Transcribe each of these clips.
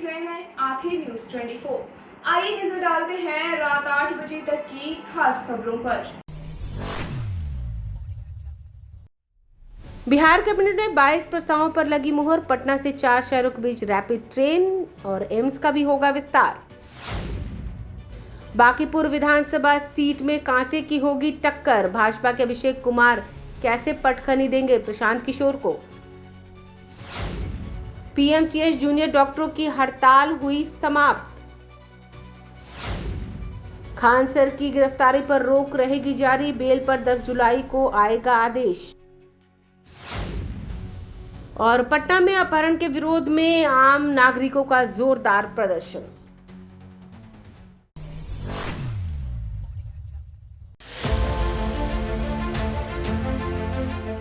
रहे हैं आंखें न्यूज 24। आइए नजर डालते हैं रात 8 बजे तक की खास खबरों पर। बिहार कैबिनेट में 22 प्रस्तावों पर लगी मुहर। पटना से 4 शहरों के बीच रैपिड ट्रेन और एम्स का भी होगा विस्तार। बांकीपुर विधानसभा सीट में कांटे की होगी टक्कर। भाजपा के अभिषेक कुमार कैसे पटखनी देंगे प्रशांत किशोर को। पीएमसीएच जूनियर डॉक्टरों की हड़ताल हुई समाप्त। खान सर की गिरफ्तारी पर रोक रहेगी जारी। बेल पर 10 जुलाई को आएगा आदेश। और पटना में अपहरण के विरोध में आम नागरिकों का जोरदार प्रदर्शन।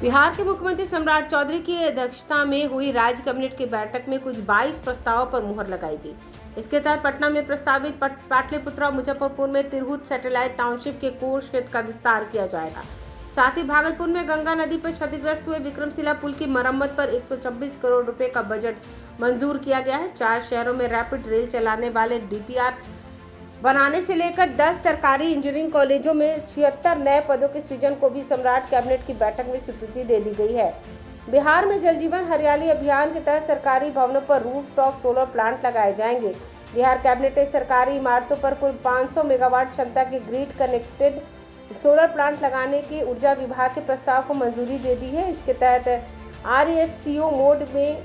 बिहार के मुख्यमंत्री सम्राट चौधरी की अध्यक्षता में हुई राज्य कैबिनेट की बैठक में कुछ 22 प्रस्तावों पर मुहर लगाई गई। इसके तहत पटना में प्रस्तावित पाटलिपुत्र और मुजफ्फरपुर में तिरहुत सैटेलाइट टाउनशिप के कोर क्षेत्र का विस्तार किया जाएगा। साथ ही भागलपुर में गंगा नदी पर क्षतिग्रस्त हुए विक्रमशिला पुल की मरम्मत पर 126 करोड़ रुपए का बजट मंजूर किया गया है। 4 शहरों में रैपिड रेल चलाने वाले डीपीआर बनाने से लेकर 10 सरकारी इंजीनियरिंग कॉलेजों में 76 नए पदों के सृजन को भी सम्राट कैबिनेट की बैठक में स्वीकृति दे दी गई है। बिहार में जल जीवन हरियाली अभियान के तहत सरकारी भवनों पर रूफटॉप सोलर प्लांट लगाए जाएंगे। बिहार कैबिनेट ने सरकारी इमारतों पर कुल 500 मेगावाट क्षमता के ग्रिड कनेक्टेड सोलर प्लांट लगाने की ऊर्जा विभाग के प्रस्ताव को मंजूरी दे दी है। इसके तहत RESCO मोड में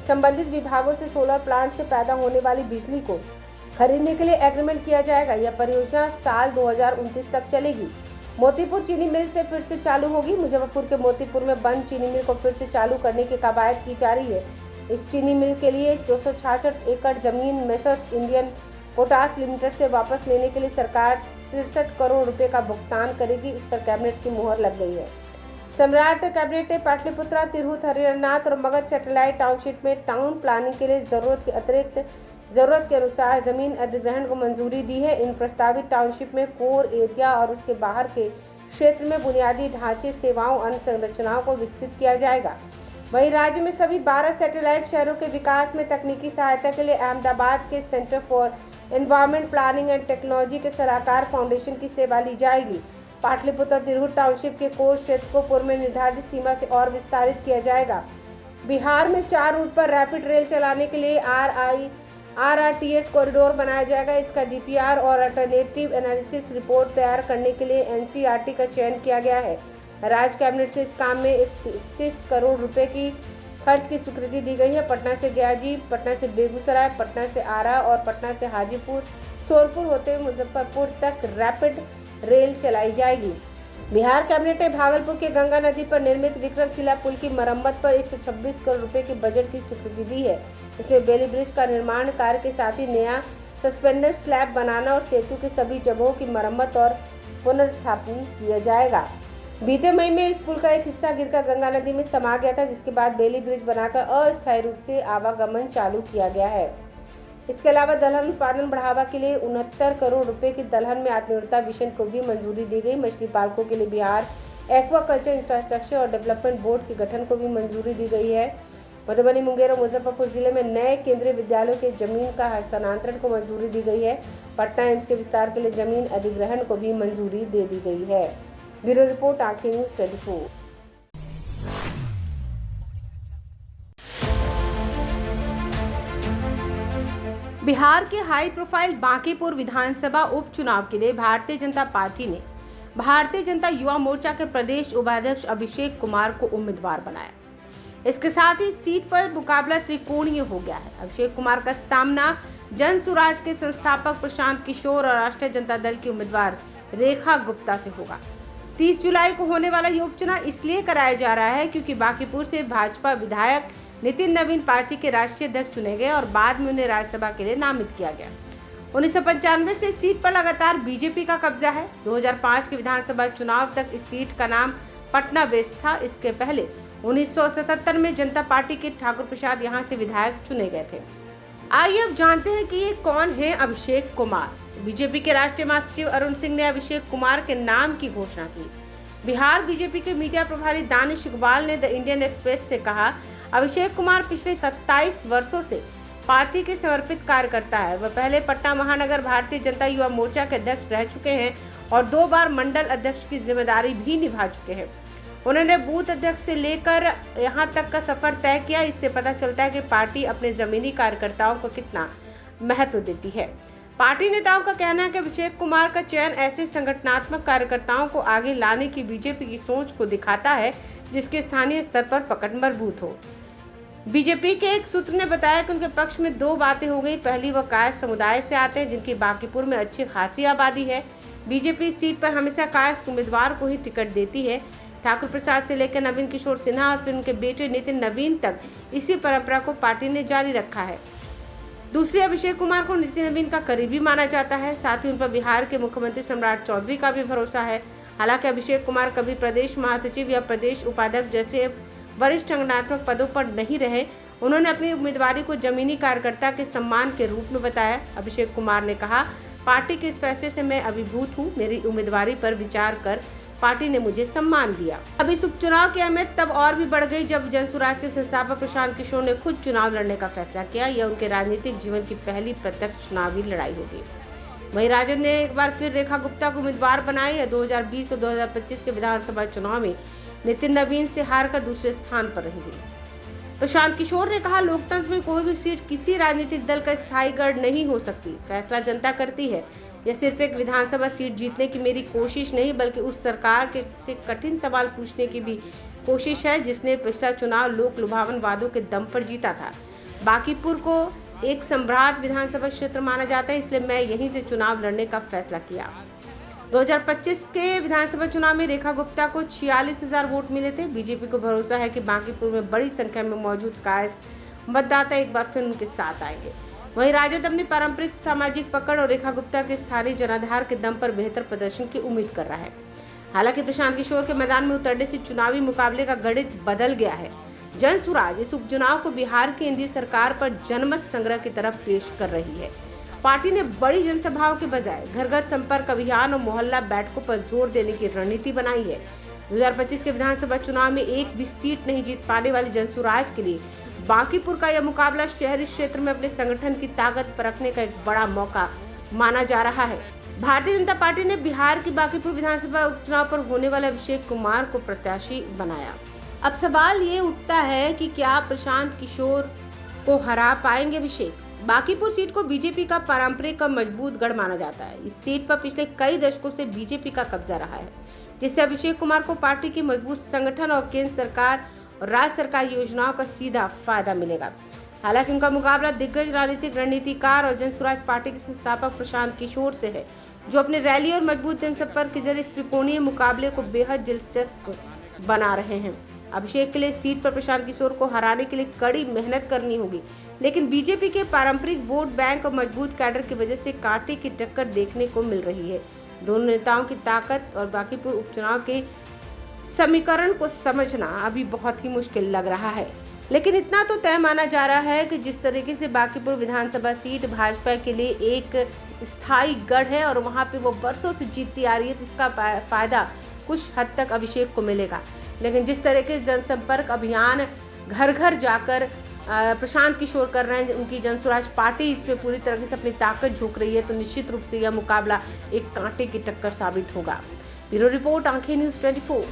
संबंधित विभागों से सोलर प्लांट से पैदा होने वाली बिजली को खरीदने के लिए एग्रीमेंट किया जाएगा। यह परियोजना साल 2029 तक चलेगी। मोतीपुर चीनी मिल से फिर से चालू होगी। मुजफ्फरपुर के मोतीपुर में बंद चीनी मिल को फिर से चालू करने की कवायद की जा रही है। इस चीनी मिल के लिए 266 एकड़ जमीन मेसर्स इंडियन पोटास लिमिटेड से वापस लेने के लिए सरकार 63 करोड़ रुपए का भुगतान करेगी। इस पर कैबिनेट की मुहर लग गई है। सम्राट कैबिनेट ने पाटलिपुत्रा, तिरहुत, हरिहरनाथ और मगध सैटेलाइट टाउनशिप में टाउन प्लानिंग के लिए जरूरत के अनुसार जमीन अधिग्रहण को मंजूरी दी है। इन प्रस्तावित टाउनशिप में कोर एरिया और उसके बाहर के क्षेत्र में बुनियादी ढांचे, सेवाओं, अन्य संरचनाओं को विकसित किया जाएगा। वहीं राज्य में सभी 12 सैटेलाइट शहरों के विकास में तकनीकी सहायता के लिए अहमदाबाद के centre for environment planning and technology के सलाहकार फाउंडेशन की सेवा ली जाएगी। पाटलिपुत्र तिरहुत टाउनशिप के कोर क्षेत्र को पूर्व में निर्धारित सीमा से और विस्तारित किया जाएगा। बिहार में 4 रूट पर रैपिड रेल चलाने के लिए RRTS कॉरिडोर बनाया जाएगा। इसका DPR और अल्टरनेटिव एनालिसिस रिपोर्ट तैयार करने के लिए NCERT का चयन किया गया है। राज्य कैबिनेट से इस काम में 31 करोड़ रुपए की खर्च की स्वीकृति दी गई है। पटना से गयाजी, पटना से बेगूसराय, पटना से आरा और पटना से हाजीपुर, सोनपुर होते हुए मुजफ्फरपुर तक रैपिड रेल चलाई जाएगी। बिहार कैबिनेट ने भागलपुर के गंगा नदी पर निर्मित विक्रमशिला पुल की मरम्मत पर 126 करोड़ रुपए के बजट की स्वीकृति दी है। इसमें बेली ब्रिज का निर्माण कार्य के साथ ही नया सस्पेंडर स्लैब बनाना और सेतु के सभी जगहों की मरम्मत और पुनर्स्थापन किया जाएगा। बीते मई में इस पुल का एक हिस्सा गिरकर गंगा नदी में समा गया था, जिसके बाद बेली ब्रिज बनाकर अस्थायी रूप से आवागमन चालू किया गया है। इसके अलावा दलहन उत्पादन बढ़ावा के लिए 69 करोड़ रुपए की दलहन में आत्मनिर्भरता मिशन को भी मंजूरी दी गई। मछली पालकों के लिए बिहार एक्वाकल्चर इंफ्रास्ट्रक्चर और डेवलपमेंट बोर्ड के गठन को भी मंजूरी दी गई है। मधुबनी, मुंगेर और मुजफ्फरपुर जिले में नए केंद्रीय विद्यालयों के जमीन का हस्तांतरण को मंजूरी दी गई है। पटना एम्स के विस्तार के लिए जमीन अधिग्रहण को भी मंजूरी दे दी गई है। ब्यूरो रिपोर्ट, आंखें न्यूज 24। बिहार के हाई प्रोफाइल बांकीपुर विधानसभा उपचुनाव के लिए भारतीय जनता पार्टी ने भारतीय जनता युवा मोर्चा के प्रदेश उपाध्यक्ष अभिषेक कुमार को उम्मीदवार बनाया। इसके साथ ही सीट पर मुकाबला त्रिकोणीय हो गया है। अभिषेक कुमार का सामना जन सुराज के संस्थापक प्रशांत किशोर और राष्ट्रीय जनता दल की उम्मीदवार रेखा गुप्ता से होगा। 30 जुलाई को होने वाला ये उपचुनाव इसलिए कराया जा रहा है क्योंकि बांकीपुर से भाजपा विधायक नितिन नवीन पार्टी के राष्ट्रीय अध्यक्ष चुने गए और बाद में उन्हें राज्यसभा के लिए नामित किया गया। 1995 से सीट पर लगातार बीजेपी का कब्जा है। 2005 के विधानसभा चुनाव तक इस सीट का नाम पटना वेस्ट था। इसके पहले 1977 में जनता पार्टी के ठाकुर प्रसाद यहां से विधायक चुने गए थे। आइए अब जानते हैं कि ये कौन है अभिषेक कुमार। बीजेपी के राष्ट्रीय महासचिव अरुण सिंह ने अभिषेक कुमार के नाम की घोषणा की। बिहार बीजेपी के मीडिया प्रभारी दानिश इकबाल ने द इंडियन एक्सप्रेस से कहा, अभिषेक कुमार पिछले 27 वर्षों से पार्टी के समर्पित कार्यकर्ता है। वह पहले पटना महानगर भारतीय जनता युवा मोर्चा के अध्यक्ष रह चुके हैं और 2 बार मंडल अध्यक्ष की जिम्मेदारी भी निभा चुके हैं। उन्होंने बूथ अध्यक्ष से लेकर यहां तक का सफर तय किया। इससे पता चलता है कि पार्टी अपने जमीनी कार्यकर्ताओं को कितना महत्व देती है। पार्टी नेताओं का कहना है कि अभिषेक कुमार का चयन ऐसे संगठनात्मक कार्यकर्ताओं को आगे लाने की बीजेपी की सोच को दिखाता है जिसके स्थानीय स्तर पर पकड़ मजबूत हो। बीजेपी के एक सूत्र ने बताया कि उनके पक्ष में 2 बातें हो गई। पहली, वह कायस्थ समुदाय से आते हैं जिनकी बांकीपुर में अच्छी खासी आबादी है। बीजेपी इस सीट पर हमेशा कायस्थ उम्मीदवार को ही टिकट देती है। ठाकुर प्रसाद से लेकर नवीन किशोर सिन्हा और फिर उनके बेटे नितिन नवीन तक इसी परंपरा को पार्टी ने जारी रखा है। दूसरी, अभिषेक कुमार को नितिन नवीन का करीबी माना जाता है। साथ ही उन पर बिहार के मुख्यमंत्री सम्राट चौधरी का भी भरोसा है। हालांकि अभिषेक कुमार कभी प्रदेश महासचिव या प्रदेश उपाध्यक्ष जैसे वरिष्ठ संगठनात्मक पदों पर नहीं रहे। उन्होंने अपनी उम्मीदवारी को जमीनी कार्यकर्ता के सम्मान के रूप में बताया। अभिषेक कुमार ने कहा, पार्टी के इस फैसले से मैं अभिभूत हूँ। मेरी उम्मीदवारी पर विचार कर पार्टी ने मुझे सम्मान दिया। अब इस उपचुनाव की अहमियत तब और भी बढ़ गई जब जनसुराज के संस्थापक प्रशांत किशोर ने खुद चुनाव लड़ने का फैसला किया। यह उनके राजनीतिक जीवन की पहली प्रत्यक्ष चुनावी लड़ाई होगी। वहीं राजद ने एक बार फिर रेखा गुप्ता को उम्मीदवार बनाई। 2020 और 2025 के विधानसभा चुनाव में नितिन नवीन से हारकर दूसरे स्थान पर रही थी। प्रशांत किशोर ने कहा, लोकतंत्र में कोई भी सीट किसी राजनीतिक दल का स्थायी गढ़ नहीं हो सकती। फैसला जनता करती है। यह सिर्फ एक विधानसभा सीट जीतने की मेरी कोशिश नहीं बल्कि उस सरकार के से कठिन सवाल पूछने की भी कोशिश है जिसने पिछला चुनाव लोक लुभावन वादों के दम पर जीता था। बांकीपुर को एक सम्राट विधानसभा क्षेत्र माना जाता है, इसलिए मैं यहीं से चुनाव लड़ने का फैसला किया। 2025 के विधानसभा चुनाव में रेखा गुप्ता को 46,000 वोट मिले थे। बीजेपी को भरोसा है कि बांकीपुर में बड़ी संख्या में मौजूद कायस्थ मतदाता एक बार फिर उनके साथ आएंगे। वहीं राजद अपनी पारंपरिक सामाजिक पकड़ और रेखा गुप्ता के स्थानीय जनाधार के दम पर बेहतर प्रदर्शन की उम्मीद कर रहा है। हालांकि प्रशांत किशोर के मैदान में उतरने से चुनावी मुकाबले का गणित बदल गया है। जनसुराज इस उपचुनाव को बिहार की एनडीए सरकार पर जनमत संग्रह की तरफ पेश कर रही है। पार्टी ने बड़ी जनसभाओं के बजाय घर घर संपर्क अभियान और मोहल्ला बैठकों पर जोर देने की रणनीति बनाई है। 2025 के विधानसभा चुनाव में एक भी सीट नहीं जीत पाने वाली जनसुराज के लिए बांकीपुर का यह मुकाबला शहरी क्षेत्र में अपने संगठन की ताकत परखने का एक बड़ा मौका माना जा रहा है। भारतीय जनता पार्टी ने बिहार की बांकीपुर विधानसभा उपचुनाव पर होने वाले अभिषेक कुमार को प्रत्याशी बनाया। अब सवाल ये उठता है कि क्या प्रशांत किशोर को हरा पाएंगे अभिषेक? बांकीपुर सीट को बीजेपी का पारंपरिक और मजबूत गढ़ माना जाता है। इस सीट पर पिछले कई दशकों से बीजेपी का कब्जा रहा है, जिससे अभिषेक कुमार को पार्टी के मजबूत संगठन और केंद्र सरकार और राज्य सरकार योजनाओं का सीधा फायदा मिलेगा। हालांकि उनका मुकाबला दिग्गज राजनीतिक रणनीतिकार और जनसुराज पार्टी के संस्थापक प्रशांत किशोर से है, जो अपने रैली और मजबूत जनसंपर्क के जरिए इस त्रिकोणीय मुकाबले को बेहद दिलचस्प बना रहे हैं। अभिषेक के लिए सीट पर प्रशांत किशोर को हराने के लिए कड़ी मेहनत करनी होगी, लेकिन बीजेपी के पारंपरिक वोट बैंक और मजबूत कैडर की वजह से कांटे की टक्कर देखने को मिल रही है। दोनों नेताओं की ताकत और बांकीपुर उपचुनाव के समीकरण को समझना अभी बहुत ही मुश्किल लग रहा है, लेकिन इतना तो तय माना जा रहा है कि जिस तरीके से बांकीपुर विधानसभा सीट भाजपा के लिए एक स्थायी गढ़ है और वहां पे वो बरसों से जीतती आ रही है, तो इसका फायदा कुछ हद तक अभिषेक को मिलेगा। लेकिन जिस तरीके से जनसंपर्क अभियान घर घर जाकर प्रशांत किशोर कर रहे हैं, उनकी जनसुराज पार्टी इसमें पूरी तरह से अपनी ताकत झोंक रही है, तो निश्चित रूप से यह मुकाबला एक कांटे की टक्कर साबित होगा। ब्यूरो रिपोर्ट, आंखें न्यूज़ 24।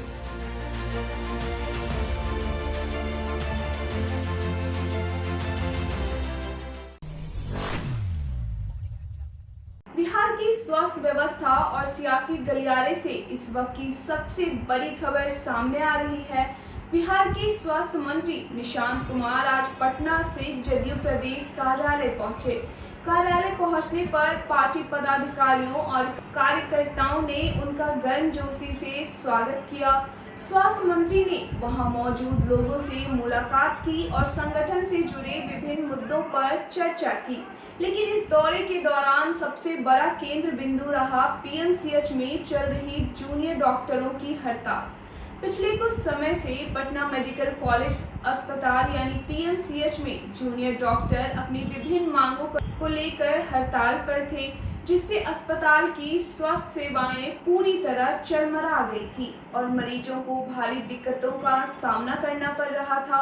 बिहार की स्वास्थ्य व्यवस्था और सियासी गलियारे से इस वक्त की सबसे बड़ी खबर सामने आ रही है। बिहार के स्वास्थ्य मंत्री निशांत कुमार आज पटना स्थित जदयू प्रदेश कार्यालय पहुंचे। कार्यालय पहुंचने पर पार्टी पदाधिकारियों और कार्यकर्ताओं ने उनका गर्मजोशी से स्वागत किया। स्वास्थ्य मंत्री ने वहां मौजूद लोगों से मुलाकात की और संगठन से जुड़े विभिन्न मुद्दों पर चर्चा की। लेकिन इस दौरे के दौरान सबसे बड़ा केंद्र बिंदु रहा पीएमसीएच में चल रही जूनियर डॉक्टरों की हड़ताल। पिछले कुछ समय से पटना मेडिकल कॉलेज अस्पताल यानी पीएमसीएच में जूनियर डॉक्टर अपनी विभिन्न मांगों को लेकर हड़ताल पर थे। जिससे अस्पताल की स्वास्थ्य सेवाएं पूरी तरह चरमरा गई थी और मरीजों को भारी दिक्कतों का सामना करना पड़ रहा था।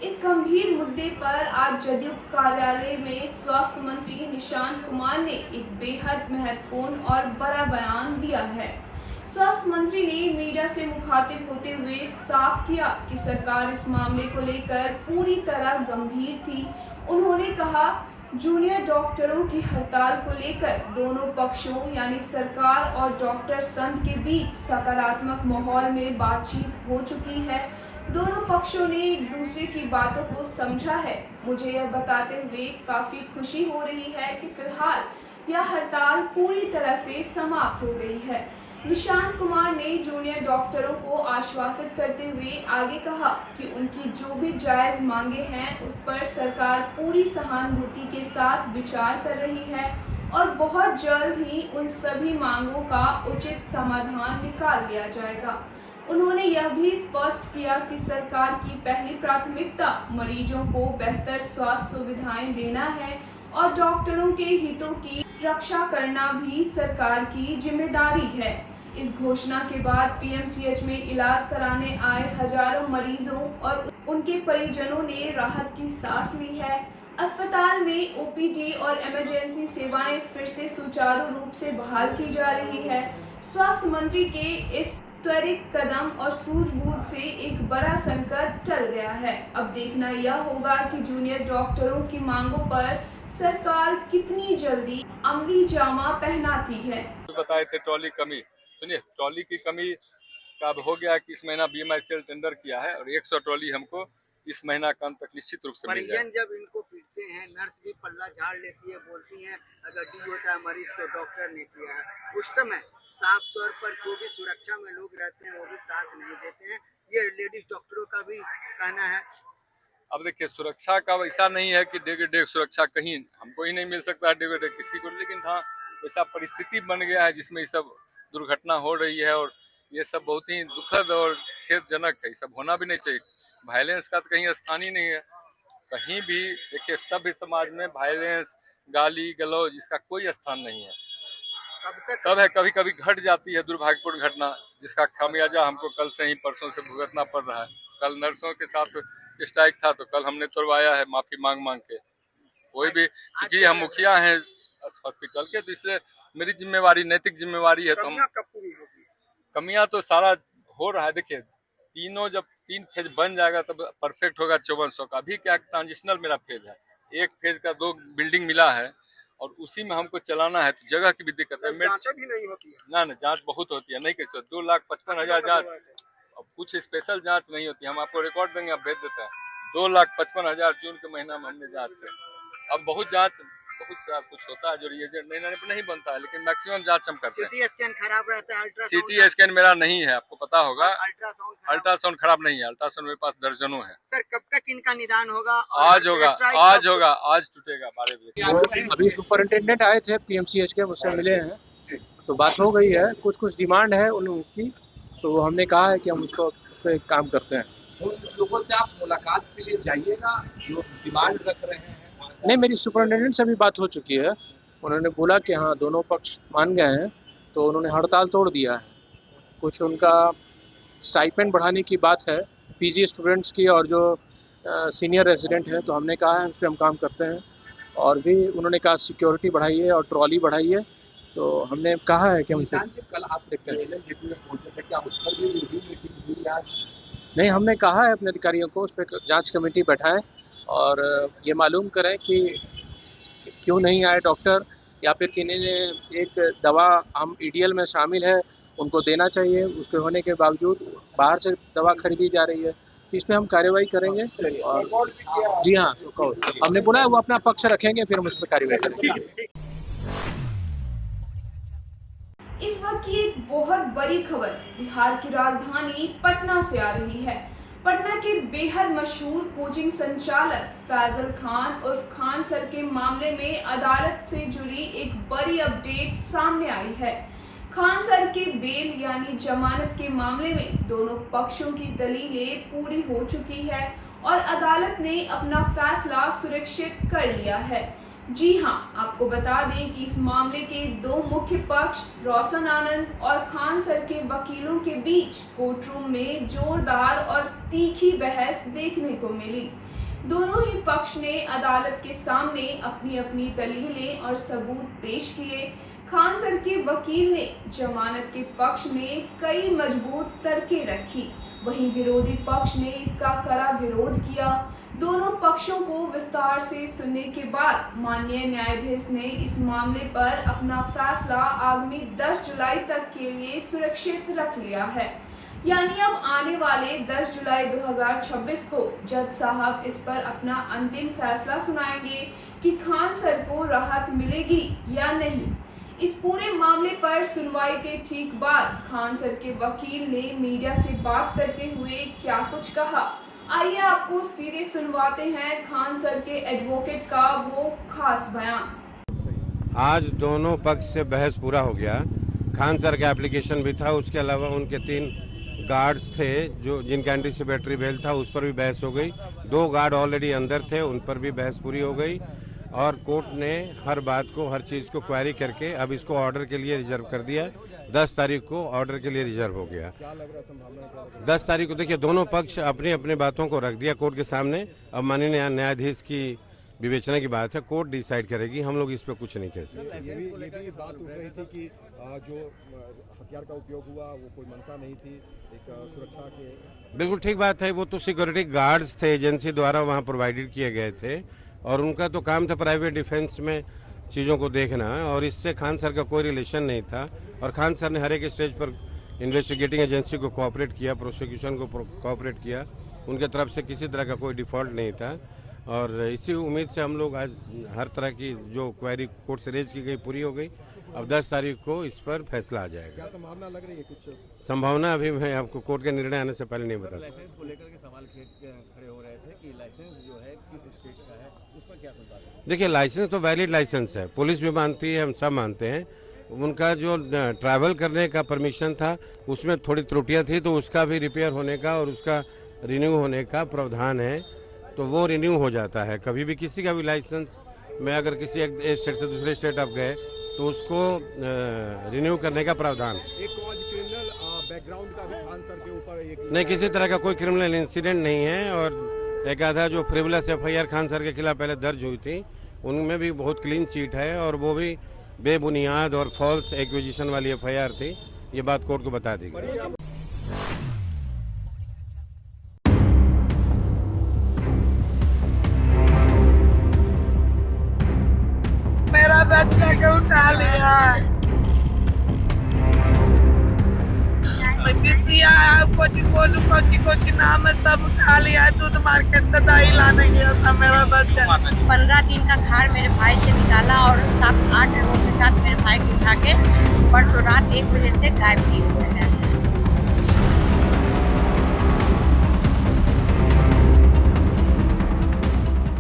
इस गंभीर मुद्दे पर आज जदयू कार्यालय में स्वास्थ्य मंत्री निशांत कुमार ने एक बेहद महत्वपूर्ण और बड़ा बयान दिया है। स्वास्थ्य मंत्री ने मीडिया से मुखातिब होते हुए साफ किया कि सरकार इस मामले को लेकर पूरी तरह गंभीर थी। उन्होंने कहा, जूनियर डॉक्टरों की हड़ताल को लेकर दोनों पक्षों यानी सरकार और डॉक्टर संघ के बीच सकारात्मक माहौल में बातचीत हो चुकी है। दोनों पक्षों ने एक दूसरे की बातों को समझा है। मुझे यह बताते हुए काफी खुशी हो रही है कि फिलहाल यह हड़ताल पूरी तरह से समाप्त हो गई है। निशांत कुमार ने जूनियर डॉक्टरों को आश्वासित करते हुए आगे कहा कि उनकी जो भी जायज मांगे हैं उस पर सरकार पूरी सहानुभूति के साथ विचार कर रही है और बहुत जल्द ही उन सभी मांगों का उचित समाधान निकाल लिया जाएगा। उन्होंने यह भी स्पष्ट किया कि सरकार की पहली प्राथमिकता मरीजों को बेहतर स्वास्थ्य सुविधाएं देना है और डॉक्टरों के हितों की रक्षा करना भी सरकार की जिम्मेदारी है। इस घोषणा के बाद पीएमसीएच में इलाज कराने आए हजारों मरीजों और उनके परिजनों ने राहत की सांस ली है। अस्पताल में ओपीडी और इमरजेंसी सेवाएं फिर से सुचारू रूप से बहाल की जा रही है। स्वास्थ्य मंत्री के इस त्वरित कदम और सूझबूझ से एक बड़ा संकट टल गया है। अब देखना यह होगा कि जूनियर डॉक्टरों की मांगों पर सरकार कितनी जल्दी अमली जामा पहनाती है। बताए थे ट्रॉली कमी, सुनिए ट्रॉली की कमी का अब हो गया कि इस महीना बीएमआईसीएल टेंडर किया है और 100 ट्रॉली हमको इस महीना का अंत तक निश्चित रूप से मिल जाएगा। जब इनको पीटते हैं, नर्स भी पल्ला झाड़ लेती है, बोलती है अगर डी होता है मरीज तो डॉक्टर ने किया है। उस समय साफ तौर पर जो भी सुरक्षा में लोग रहते हैं वो भी साथ नहीं देते हैं। ये लेडीज डॉक्टरों का भी कहना है। अब देखिए सुरक्षा का वैसा नहीं है कि डे डे सुरक्षा कहीं हमको ही नहीं मिल सकता है डे किसी को, लेकिन हाँ वैसा परिस्थिति बन गया है जिसमें ये सब दुर्घटना हो रही है और ये सब बहुत ही दुखद और खेदजनक है। ये सब होना भी नहीं चाहिए। वायलेंस का तो कहीं स्थान ही नहीं है कहीं भी। देखिए सभ्य समाज में वायलेंस, गाली गलौज इसका कोई स्थान नहीं है। तब है कभी कभी घट जाती है दुर्भाग्यपूर्ण घटना जिसका खामियाजा हमको कल से ही परसों से भुगतना पड़ रहा है। कल नर्सों के साथ स्ट्राइक था तो कल हमने तोड़वाया है माफी मांग मांग के। कोई भी चूंकि हम मुखिया हैं हॉस्पिटल के तो इसलिए मेरी जिम्मेवारी नैतिक जिम्मेवारी है। तो हम कमियां तो सारा हो रहा है। देखिए जब 3 फेज बन जाएगा तब परफेक्ट होगा 5400 का। अभी क्या ट्रांजिशनल मेरा फेज है, एक फेज का 2 बिल्डिंग मिला है और उसी में हमको चलाना है तो जगह की भी दिक्कत है। भी नहीं होती है ना जांच बहुत होती है, नहीं कैसे 2,55,000 जांच। अब कुछ स्पेशल जांच नहीं होती, हम आपको रिकॉर्ड देंगे, आप भेज देते हैं। 2,55,000 जून के महीना में हमने जांच की। अब बहुत जांच बहुत कुछ होता है जो रिएजेंट नहीं बनता है, लेकिन मैक्सिमम जांच हम करते हैं। सीटी स्कैन खराब रहता है, सीटी स्कैन मेरा नहीं है, आपको पता होगा। अल्ट्रासाउंड खराब नहीं है, अल्ट्रासाउंड मेरे पास दर्जनों है। सर कब तक इनका निदान होगा? आज होगा, आज टूटेगा 12 बजे। अभी सुपरिंटेंडेंट आए थे पीएमसीएच के, मुझसे मिले हैं तो बात हो गई है। कुछ डिमांड है उनकी तो हमने कहा है कि हम उससे काम करते हैं। उन लोगों से आप मुलाकात के लिए जाइएगा जो डिमांड रख रहे हैं। नहीं, मेरी सुपरिंटेंडेंट से भी बात हो चुकी है। उन्होंने बोला कि हाँ दोनों पक्ष मान गए हैं तो उन्होंने हड़ताल तोड़ दिया है। कुछ उनका स्टाइपेंड बढ़ाने की बात है पीजी स्टूडेंट्स की और जो सीनियर रेजिडेंट हैं, तो हमने कहा है उस पर हम काम करते हैं। और भी उन्होंने कहा सिक्योरिटी बढ़ाइए और ट्रॉली बढ़ाइए, तो हमने कहा है कि हमसे कल आप देखते हैं नहीं, हमने कहा है अपने अधिकारियों को उस पर जांच कमेटी बैठाएं और ये मालूम करें कि क्यों नहीं आए डॉक्टर, या फिर किन्हीं एक दवा हम ईडीएल में शामिल है उनको देना चाहिए, उसके होने के बावजूद बाहर से दवा खरीदी जा रही है। तो इस पर हम कार्रवाई करेंगे। और जी हाँ, हमने बोला है वो अपना पक्ष रखेंगे, फिर हम उस पर कार्रवाई करेंगे। इस वक्त की एक बहुत बड़ी खबर बिहार की राजधानी पटना से आ रही है। पटना के बेहद मशहूर कोचिंग संचालक फैजल खान उर्फ खान सर के मामले में अदालत से जुड़ी एक बड़ी अपडेट सामने आई है। खान सर के बेल यानी जमानत के मामले में दोनों पक्षों की दलीलें पूरी हो चुकी है और अदालत ने अपना फैसला सुरक्षित कर लिया है। जी हां, आपको बता दें कि इस मामले के दो मुख्य पक्ष रोशन आनंद और खान सर के वकीलों के बीच कोर्ट रूम में जोरदार और तीखी बहस देखने को मिली। दोनों ही पक्ष ने अदालत के सामने अपनी अपनी दलीलें और सबूत पेश किए। खान सर के वकील ने जमानत के पक्ष में कई मजबूत तर्कें रखी, वहीं विरोधी पक्ष ने इसका कड़ा विरोध किया। दोनों पक्षों को विस्तार से सुनने के बाद माननीय न्यायाधीश ने इस मामले पर अपना फैसला आगामी 10 जुलाई तक के लिए सुरक्षित रख लिया है। यानी अब आने वाले 10 जुलाई 2026 को जज साहब इस पर अपना अंतिम फैसला सुनाएंगे कि खान सर को राहत मिलेगी या नहीं। इस पूरे मामले पर सुनवाई के ठीक बाद खान सर के वकील ने मीडिया से बात करते हुए क्या कुछ कहा, आइए आपको सीधे सुनवाते हैं खान सर के एडवोकेट का वो खास बयान। आज दोनों पक्ष से बहस पूरा हो गया। खान सर का एप्लीकेशन भी था, उसके अलावा उनके 3 गार्ड्स थे जो जिनका एंटीसिपेटरी बेल था, उस पर भी बहस हो गई। 2 गार्ड ऑलरेडी अंदर थे, उन पर भी बहस पूरी हो गई और कोर्ट ने हर बात को, हर चीज़ को क्वेरी करके अब इसको ऑर्डर के लिए रिजर्व कर दिया। 10 तारीख को ऑर्डर के लिए रिजर्व हो गया। 10 तारीख को देखिए दोनों पक्ष अपनी अपनी बातों को रख दिया कोर्ट के सामने। अब माननीय न्यायाधीश की विवेचना की बात है, कोर्ट डिसाइड करेगी, हम लोग इस पर कुछ नहीं कह सकते। ये भी बात उठ रही थी कि जो हथियार का उपयोग हुआ वो कोई मंशा नहीं थी, एक सुरक्षा के। बिल्कुल ठीक बात है, वो तो सिक्योरिटी गार्ड्स थे, एजेंसी द्वारा वहाँ प्रोवाइडेड किए गए थे और उनका तो काम था प्राइवेट डिफेंस में चीज़ों को देखना, और इससे खान सर का कोई रिलेशन नहीं था। और खान सर ने हर एक स्टेज पर इन्वेस्टिगेटिंग एजेंसी को कोऑपरेट किया, प्रोसिक्यूशन को कोऑपरेट किया, उनके तरफ से किसी तरह का कोई डिफॉल्ट नहीं था। और इसी उम्मीद से हम लोग आज हर तरह की जो क्वेरी कोर्ट से रेज की गई पूरी हो गई। अब 10 तारीख को इस पर फैसला आ जाएगा। क्या संभावना लग रही है? कुछ संभावना अभी मैं आपको कोर्ट के निर्णय आने से पहले नहीं बता सकता। लाइसेंस को लेकर के सवाल खड़े हो रहे थे कि लाइसेंस जो है किस स्टेट का है, उस पर क्या बात है? देखिए लाइसेंस तो वैलिड लाइसेंस है, पुलिस भी मानती है, हम सब मानते हैं। उनका जो ट्रैवल करने का परमिशन था उसमें थोड़ी त्रुटियां थी, तो उसका भी रिपेयर होने का और उसका रिन्यू होने का प्रावधान है, तो वो रिन्यू हो जाता है। कभी भी किसी का भी लाइसेंस में अगर किसी एक स्टेट से दूसरे स्टेट आप गए तो उसको रिन्यू करने का प्रावधान। एक क्रिमिनल बैकग्राउंड का भी खान सर के ऊपर नहीं, किसी तरह का कोई क्रिमिनल इंसिडेंट नहीं है। और एक आधा जो फ्रिवलस FIR खान सर के खिलाफ पहले दर्ज हुई थी उनमें भी बहुत क्लीन चीट है और वो भी बेबुनियाद और फॉल्स एक्विजिशन वाली FIR थी। ये बात कोर्ट को बता दी गई। मेरा बच्चा को उठा लिया, कोची नाम है, सब उठा लिया। दूध मार्केट से दही लाने गया था मेरा बच्चा। 15 दिन का खार मेरे भाई से निकाला और 7-8 लोगों के साथ मेरे भाई को उठा के परसों रात 1 बजे से गायब किए हुए हैं।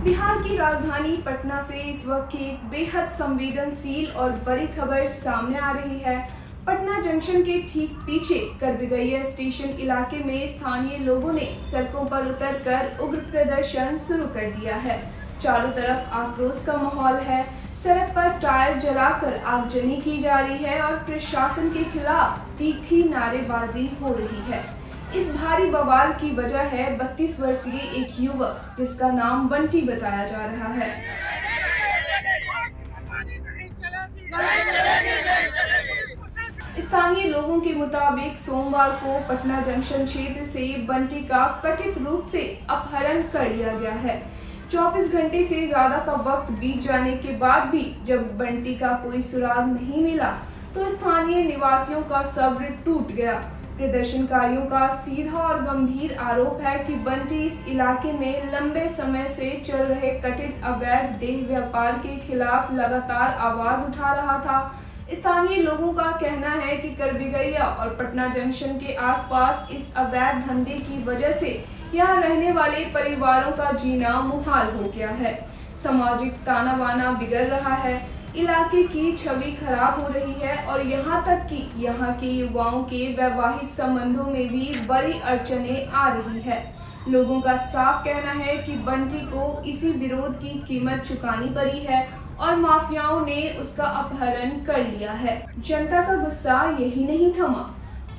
बिहार की राजधानी पटना से इस वक्त की एक बेहद संवेदनशील और बड़ी खबर सामने आ रही है। पटना जंक्शन के ठीक पीछे करबिगैया स्टेशन इलाके में स्थानीय लोगों ने सड़कों पर उतरकर उग्र प्रदर्शन शुरू कर दिया है। चारों तरफ आक्रोश का माहौल है। सड़क पर टायर जलाकर आगजनी की जा रही है और प्रशासन के खिलाफ तीखी नारेबाजी हो रही है। इस भारी बवाल की वजह है 32 वर्षीय एक युवक जिसका नाम बंटी बताया जा रहा है। स्थानीय लोगों के मुताबिक सोमवार को पटना जंक्शन क्षेत्र से बंटी का कथित रूप से अपहरण कर लिया गया है। 24 घंटे से ज्यादा का वक्त बीत जाने के बाद भी जब बंटी का कोई सुराग नहीं मिला तो स्थानीय निवासियों का सब्र टूट गया। प्रदर्शनकारियों का सीधा और गंभीर आरोप है कि बंटी इस इलाके में लंबे समय से चल रहे कथित अवैध देह व्यापार के खिलाफ लगातार आवाज उठा रहा था। स्थानीय लोगों का कहना है कि करबिगैया और पटना जंक्शन के आसपास इस अवैध धंधे की वजह से यहाँ रहने वाले परिवारों का जीना मुहाल हो गया है। सामाजिक ताना बाना बिगड़ रहा है, इलाके की छवि खराब हो रही है और यहाँ तक कि यहाँ के युवाओं के वैवाहिक संबंधों में भी बड़ी अड़चनें आ रही है। लोगों का साफ कहना है कि बंटी को इसी विरोध की कीमत चुकानी पड़ी है और माफियाओं ने उसका अपहरण कर लिया है। जनता का गुस्सा यही नहीं थमा।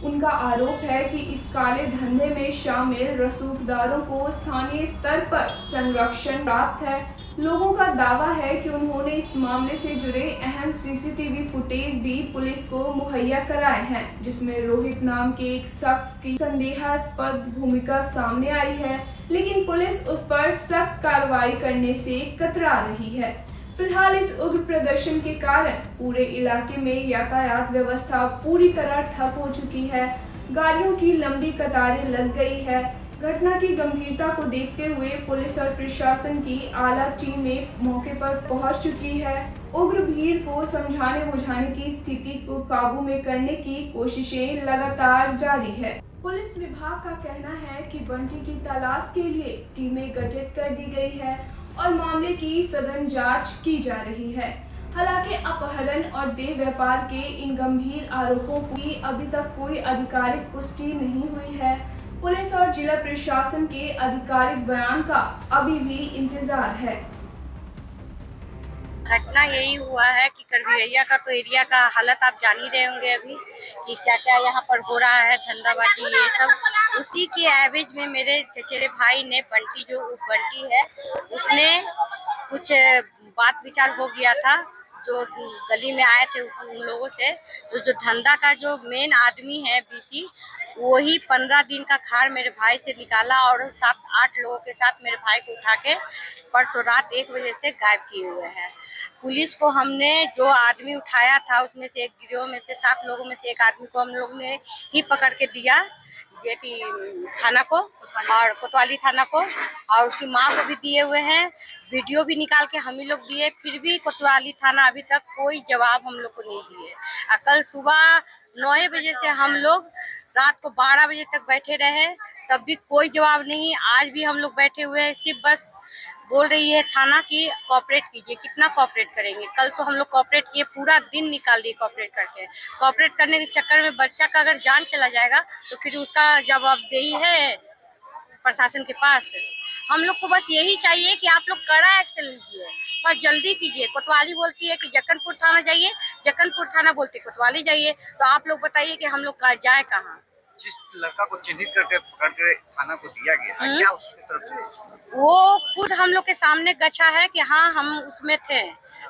उनका आरोप है कि इस काले धंधे में शामिल रसूखदारों को स्थानीय स्तर पर संरक्षण प्राप्त है। लोगों का दावा है कि उन्होंने इस मामले से जुड़े अहम सीसीटीवी फुटेज भी पुलिस को मुहैया कराए हैं, जिसमें रोहित नाम के एक शख्स की संदेहास्पद भूमिका सामने आई है, लेकिन पुलिस उस पर सख्त कार्रवाई करने से कतरा रही है। फिलहाल इस उग्र प्रदर्शन के कारण पूरे इलाके में यातायात व्यवस्था पूरी तरह ठप हो चुकी है। गाड़ियों की लंबी कतारें लग गई है। घटना की गंभीरता को देखते हुए पुलिस और प्रशासन की आला टीमें मौके पर पहुंच चुकी है। उग्र भीड़ को समझाने बुझाने की स्थिति को काबू में करने की कोशिशें लगातार जारी है। पुलिस विभाग का कहना है कि बंटी की तलाश के लिए टीमें गठित कर दी गई है और मामले की सघन जांच की जा रही है। हालांकि अपहरण और देह व्यापार के इन गंभीर आरोपों की अभी तक कोई आधिकारिक पुष्टि नहीं हुई है। पुलिस और जिला प्रशासन के आधिकारिक बयान का अभी भी इंतजार है। घटना यही हुआ है कि करविया का तो एरिया का हालत आप जान ही रहे होंगे अभी कि क्या क्या यहाँ पर हो रहा है, धंधाबाजी ये सब। उसी के एवज में मेरे चचेरे भाई ने बंटी है उसने कुछ बात विचार हो गया था, जो गली में आए थे उन लोगों से। तो जो धंधा का जो मेन आदमी है बीसी, वही 15 दिन का खार मेरे भाई से निकाला और 7-8 लोगों के साथ मेरे भाई को उठा के परसों रात 1 बजे से गायब किए हुए हैं। पुलिस को हमने जो आदमी उठाया था उसमें से एक गिरोह में से 7 लोगों में से एक आदमी को हम लोग ने ही पकड़ के दिया जेटी थाना को और कोतवाली थाना को, और उसकी माँ को भी दिए हुए हैं। वीडियो भी निकाल के हम ही लोग दिए, फिर भी कोतवाली थाना अभी तक कोई जवाब हम लोग को नहीं दिए। कल सुबह 9 बजे से हम लोग रात को 12 बजे तक बैठे रहे, तब भी कोई जवाब नहीं। आज भी हम लोग बैठे हुए हैं, सिर्फ बस बोल रही है थाना की कोऑपरेट कीजिए। कितना कोऑपरेट करेंगे? कल तो हम लोग कोऑपरेट किए, पूरा दिन निकाल दिए कोऑपरेट करके। कोऑपरेट करने के चक्कर में बच्चा का अगर जान चला जाएगा तो फिर उसका जवाबदेही है प्रशासन के पास। हम लोग को बस यही चाहिए कि आप लोग कड़ा एक्शन लीजिए और जल्दी कीजिए। कोतवाली बोलती है कि जक्कनपुर थाना जाइए, जक्कनपुर थाना बोलती है कोतवाली जाइए, तो आप लोग बताइए कि हम लोग जाए कहाँ? जिस लड़का को चिन्हित करके पकड़ के थाना को दिया गया है, क्या उसकी तरफ से? वो खुद हम लोग के सामने गच्छा है कि हाँ हम उसमें थे,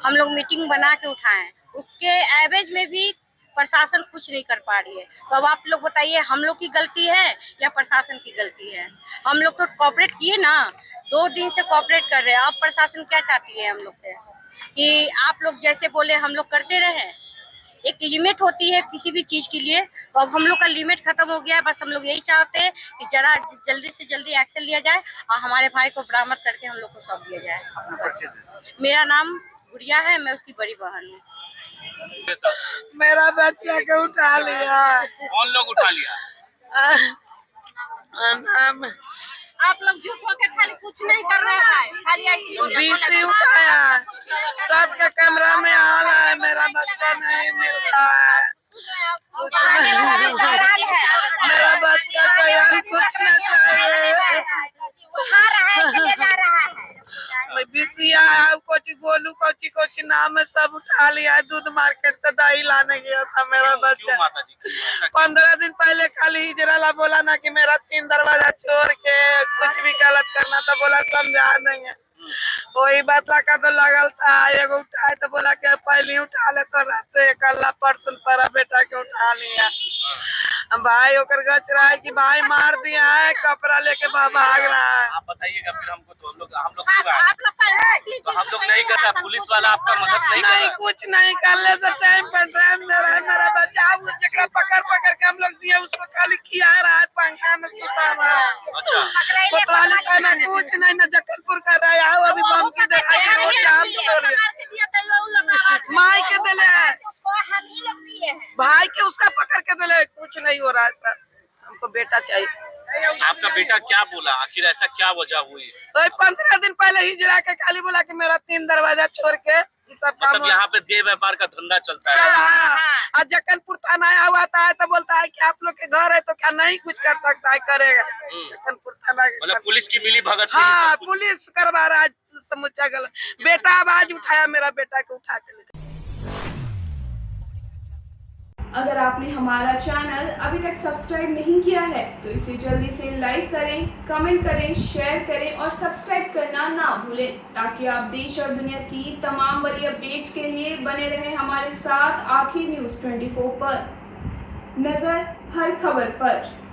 हम लोग मीटिंग बना के उठाए। उसके एवज में भी प्रशासन कुछ नहीं कर पा रही है। तो अब आप लोग बताइए, हम लोग की गलती है या प्रशासन की गलती है? हम लोग तो कोऑपरेट किए ना, 2 दिन से कोऑपरेट कर रहे हैं। अब प्रशासन क्या चाहती है हम लोग से कि आप लोग जैसे बोले हम लोग करते रहे? एक लिमिट होती है किसी भी चीज के लिए, तो अब हम लोग का लिमिट खत्म हो गया है। बस हम लोग यही चाहते हैं कि जरा जल्दी से जल्दी एक्शन लिया जाए और हमारे भाई को बरामद करके हम लोग को सौंप दिया जाए। मेरा नाम गुड़िया है, मैं उसकी बड़ी बहन हूँ। मेरा बच्चा को उठा लिया। कौन लोग उठा लिया? नाम आप लोग झूठ होकर खाली कुछ नहीं कर रहे हैं, खाली ऐसी बीसी उठाया, सबके कमरा में हाल है, मेरा बच्चा नहीं मिल रहा है। मेरा बच्चा को यहाँ कुछ न चाहिए। बीसिया कोची गोलू कोची नाम है, सब उठा लिया। दूध मार्केट से दही लाने गया था मेरा बच्चा। 15 दिन पहले खाली हिजराला बोला ना कि मेरा 3 दरवाजा छोड़ के कुछ भी गलत करना था, बोला समझा देंगे। वही बात का तो लगल था, एगो उठाए तो बोला कि पहले उठा ले तो रहते, कल परसों पर बेटा के उठा लिया। भाई ओकर गच रहा है कि भाई मार दिया है, कपड़ा लेके भाग रहा है। आप बताइएगा फिर हमको, तो हम लोग तो हम लोग नहीं करता, पुलिस वाला आपका मदद नहीं कर नहीं, कुछ नहीं करने से टाइम पर टाइम दे रहा है। मेरा बच्चा जरा पकड़ के हम लोग दिए, उसको खाली खिया रहा है, पंखा में सुता रहा है। कोतवाली थाना कुछ नहीं, न जक्कनपुर कर रहा है। अभी बम के देखा कि रोड जाम तोड़े माई के दिले भाई के, उसका पकड़ के दिले। कुछ नहीं हो रहा है सर, हमको बेटा चाहिए। आपका बेटा क्या बोला, आखिर ऐसा क्या वजह हुई? तो 15 दिन पहले हिजरा के खाली बोला कि मेरा 3 दरवाजा छोड़ के ये सब काम। मतलब यहाँ पे देह व्यापार का धंधा चलता है। चल रहा है। आज जक्कनपुर थाना आया हुआ था तो बोलता है कि आप लोग के घर है तो क्या नहीं कुछ कर सकता है, करेगा। जक्कनपुर थाना मतलब पुलिस की मिली भगत। हाँ, पुलिस करवा रहा है, समूचा गलत। बेटा आवाज उठाया, मेरा बेटा को उठा के ले गया। अगर आपने हमारा चैनल अभी तक सब्सक्राइब नहीं किया है तो इसे जल्दी से लाइक करें, कमेंट करें, शेयर करें और सब्सक्राइब करना ना भूलें ताकि आप देश और दुनिया की तमाम बड़ी अपडेट्स के लिए बने रहें हमारे साथ। आखिर न्यूज़ 24 पर नजर हर खबर पर।